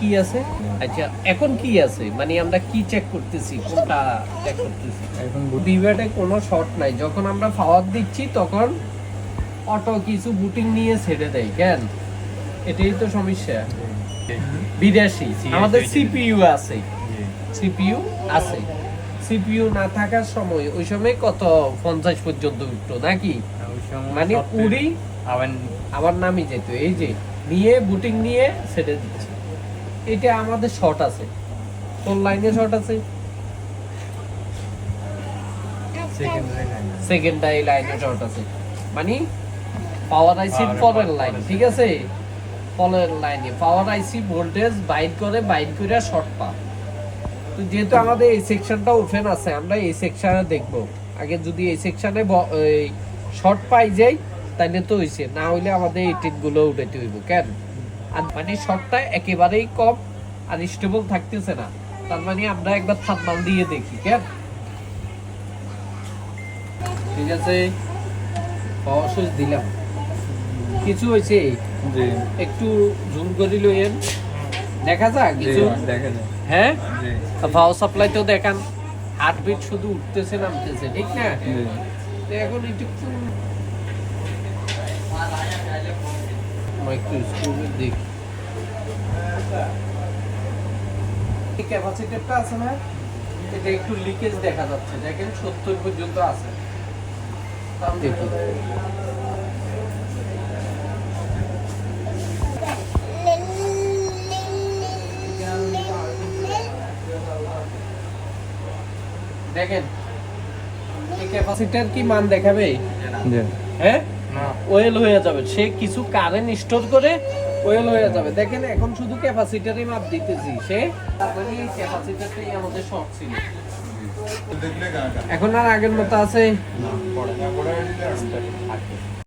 কি আছে? আচ্ছা, এখন কি আছে, মানে আমরা কি চেক করতেছি, কোনটা চেক করতেছি? এখন ভিভেটে কোনো শর্ট নাই, যখন আমরা পাওয়ার দিচ্ছি তখন অটো কিছু বুটিং নিয়ে ছেড়ে দেয়। কেন? এটাই তো সমস্যা। বিদেশি আমাদের সিপিইউ আছে, সিপিইউ আছে। সিপিইউ না থাকার সময় ওই সময় কত 50 পর্যন্ত উঠতো নাকি, মানে উড়ি আবার নামি যেত। এই যে নিয়ে বুটিং নিয়ে ছেড়ে দিচ্ছে, এটা আমাদের শর্ট আছে। কোন লাইনে শর্ট আছে? সেকেন্ডারি লাইনে শর্ট আছে, মানে পাওয়ার আইসির পরের লাইন। ঠিক আছে, পরের লাইনে পাওয়ার আইসি ভোল্টেজ বাইট করে শর্ট পা। তো যেহেতু আমাদের এই সেকশনটা ওপেন আছে, আমরা এই সেকশনে দেখব আগে। যদি এই সেকশনে শর্ট পাই যাই তাহলে তো হইছে, না হইলে আমাদের এই টিট গুলো উঠাইতে হইব। কেন? আর মানে শর্টটা একেবারেই কম আর স্টেবল থাকতেছে না, তার মানে আমরা একবার থার্মাল দিয়ে দেখি। কেন? ঠিক আছে, পাওয়ার সুইচ দিলাম, কিছু হয়েছে একটু জুম করে লইয়েন, দেখা যাক কিছু। দেখা যায়। হ্যাঁ, পাওয়ার সাপ্লাই তো দেখান, হার্টবিট শুধু উঠতেছে নামতেছে, ঠিক না? তো এখন একটু একটু স্ক্রু দেখি, ক্যাপাসিটরটা আছে না, এটা একটু লিকেজ দেখা যাচ্ছে। দেখেন 70 পর্যন্ত আছে। দেখি দেখেন এই ক্যাপাসিটর কি মান দেখাবে? হ্যাঁ, ওয়েল হয়ে যাবে। সে কিছু কারেন্ট স্টোর করে ওয়েল হয়ে যাবে। দেখেন এখন শুধু ক্যাপাসিটরই মাপ দিতেছি, সে মানে এই ক্যাপাসিটরটাই আমাদের শর্ট ছিল। এখন আর আগের মতো আছে?